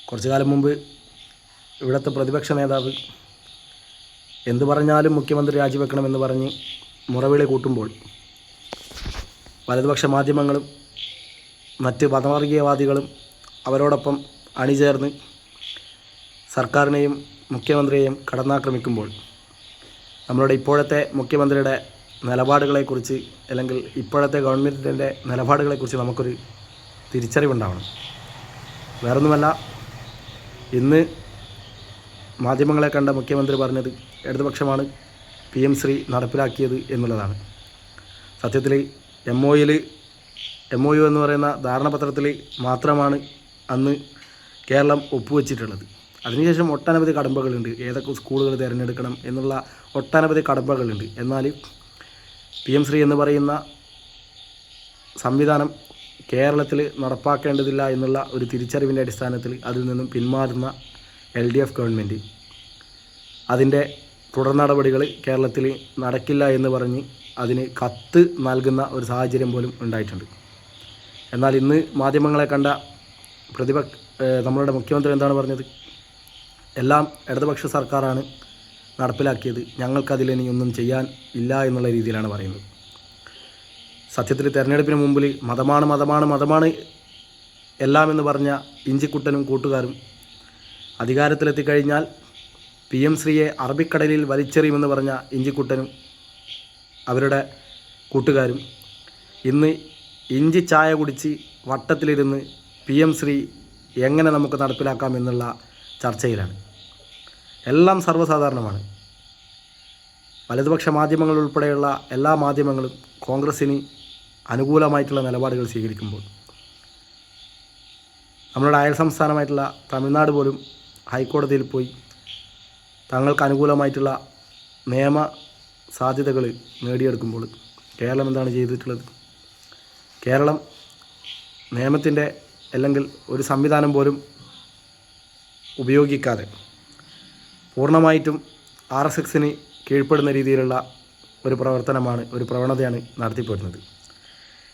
കുറച്ചു കാലം മുമ്പ് ഇവിടുത്തെ പ്രതിപക്ഷ നേതാവ് എന്തു പറഞ്ഞാലും മുഖ്യമന്ത്രി രാജിവെക്കണമെന്ന് പറഞ്ഞ് മുറവിളി കൂട്ടുമ്പോൾ വലതുപക്ഷ മാധ്യമങ്ങളും മറ്റ് മതവർഗീയവാദികളും അവരോടൊപ്പം അണിചേർന്ന് സർക്കാരിനെയും മുഖ്യമന്ത്രിയെയും കടന്നാക്രമിക്കുമ്പോൾ നമ്മളുടെ ഇപ്പോഴത്തെ മുഖ്യമന്ത്രിയുടെ നിലപാടുകളെക്കുറിച്ച് അല്ലെങ്കിൽ ഇപ്പോഴത്തെ ഗവൺമെൻറ്റിൻ്റെ നിലപാടുകളെക്കുറിച്ച് നമുക്കൊരു തിരിച്ചറിവുണ്ടാവണം. വേറൊന്നുമല്ല, ഇന്ന് മാധ്യമങ്ങളെ കണ്ട മുഖ്യമന്ത്രി പറഞ്ഞത് ഇടതുപക്ഷമാണ് PM ശ്രീ നടപ്പിലാക്കിയത് എന്നുള്ളതാണ്. സത്യത്തിൽ MOU എന്ന് പറയുന്ന ധാരണാപത്രത്തിൽ മാത്രമാണ് അന്ന് കേരളം ഒപ്പുവെച്ചിട്ടുള്ളത്. അതിനുശേഷം ഒട്ടനവധി കടമ്പകളുണ്ട്. ഏതൊക്കെ സ്കൂളുകൾ തിരഞ്ഞെടുക്കണം എന്നുള്ള ഒട്ടനവധി കടമ്പകളുണ്ട്. എന്നാൽ PM ശ്രീ എന്ന് പറയുന്ന സംവിധാനം കേരളത്തിൽ നടപ്പാക്കേണ്ടതില്ല എന്നുള്ള ഒരു തിരിച്ചറിവിൻ്റെ അടിസ്ഥാനത്തിൽ അതിൽ നിന്നും പിന്മാറുന്ന LDF ഗവൺമെൻറ് അതിൻ്റെ തുടർ നടപടികൾ കേരളത്തിൽ നടക്കില്ല എന്ന് പറഞ്ഞ് അതിന് കത്ത് നൽകുന്ന ഒരു സാഹചര്യം പോലും ഉണ്ടായിട്ടുണ്ട്. എന്നാൽ ഇന്ന് മാധ്യമങ്ങളെ കണ്ട നമ്മളുടെ മുഖ്യമന്ത്രി എന്താണ് പറഞ്ഞത്? എല്ലാം ഇടതുപക്ഷ സർക്കാരാണ് നടപ്പിലാക്കിയത്, ഞങ്ങൾക്കതിലിനി ഒന്നും ചെയ്യാൻ ഇല്ല എന്നുള്ള രീതിയിലാണ് പറയുന്നത്. സത്യത്തിൽ തെരഞ്ഞെടുപ്പിന് മുമ്പിൽ മതമാണ് എല്ലാം എന്ന് പറഞ്ഞ ഇഞ്ചിക്കുട്ടനും കൂട്ടുകാരും അധികാരത്തിലെത്തിക്കഴിഞ്ഞാൽ PM ശ്രീയെ അറബിക്കടലിൽ വലിച്ചെറിയുമെന്ന് പറഞ്ഞ ഇഞ്ചിക്കുട്ടനും അവരുടെ കൂട്ടുകാരും ഇന്ന് ഇഞ്ചി ചായ കുടിച്ച് വട്ടത്തിലിരുന്ന് PM ശ്രീ എങ്ങനെ നമുക്ക് നടപ്പിലാക്കാം എന്നുള്ള ചർച്ചയിലാണ്. എല്ലാം സർവ്വസാധാരണമാണ്. വലതുപക്ഷ മാധ്യമങ്ങൾ ഉൾപ്പെടെയുള്ള എല്ലാ മാധ്യമങ്ങളും കോൺഗ്രസ്സിന് അനുകൂലമായിട്ടുള്ള നിലപാടുകൾ സ്വീകരിക്കുമ്പോൾ നമ്മളുടെ അയൽ സംസ്ഥാനമായിട്ടുള്ള തമിഴ്നാട് പോലും ഹൈക്കോടതിയിൽ പോയി തങ്ങൾക്ക് അനുകൂലമായിട്ടുള്ള നിയമ സാധ്യതകൾ നേടിയെടുക്കുമ്പോൾ കേരളം എന്താണ് ചെയ്തിട്ടുള്ളത്? കേരളം നിയമത്തിൻ്റെ അല്ലെങ്കിൽ ഒരു സംവിധാനം പോലും ഉപയോഗിക്കാതെ പൂർണ്ണമായിട്ടും RSSന് കീഴ്പ്പെടുന്ന രീതിയിലുള്ള ഒരു പ്രവണതയാണ് നടത്തിപ്പോരുന്നത്.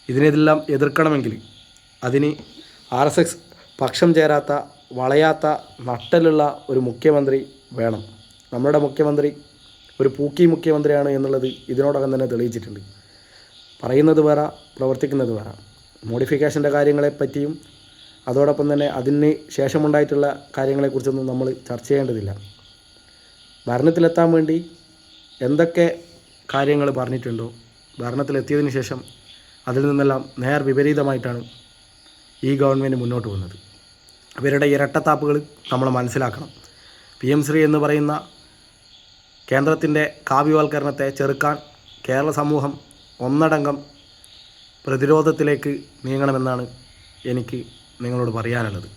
ഇതിനെല്ലാം എതിർക്കണമെങ്കിൽ അതിന് RSS പക്ഷം ചേരാത്ത, വളയാത്ത, നട്ടലുള്ള ഒരു മുഖ്യമന്ത്രി വേണം. നമ്മുടെ മുഖ്യമന്ത്രി ഒരു പൂക്കി മുഖ്യമന്ത്രിയാണ് എന്നുള്ളത് ഇതിനോടകം തന്നെ തെളിയിച്ചിട്ടുണ്ട്. പറയുന്നത് വേറെ, പ്രവർത്തിക്കുന്നത് വേറെ. മോഡിഫിക്കേഷൻ്റെ കാര്യങ്ങളെപ്പറ്റിയും അതോടൊപ്പം തന്നെ അതിന് ശേഷമുണ്ടായിട്ടുള്ള കാര്യങ്ങളെക്കുറിച്ചൊന്നും നമ്മൾ ചർച്ച ചെയ്യേണ്ടതില്ല. ഭരണത്തിലെത്താൻ വേണ്ടി എന്തൊക്കെ കാര്യങ്ങൾ പറഞ്ഞിട്ടുണ്ടോ, ഭരണത്തിലെത്തിയതിന് ശേഷം അതിൽ നിന്നെല്ലാം നേർ വിപരീതമായിട്ടാണ് ഈ ഗവൺമെൻറ് മുന്നോട്ട് പോകുന്നത്. ഇവരുടെ ഇരട്ടത്താപ്പുകൾ നമ്മൾ മനസ്സിലാക്കണം. PM ശ്രീ എന്ന് പറയുന്ന കേന്ദ്രത്തിൻ്റെ കാവ്യവൽക്കരണത്തെ ചെറുക്കാൻ കേരള സമൂഹം ഒന്നടങ്കം പ്രതിരോധത്തിലേക്ക് നീങ്ങണമെന്നാണ് എനിക്ക് നിങ്ങളോട് പറയാനുള്ളത്.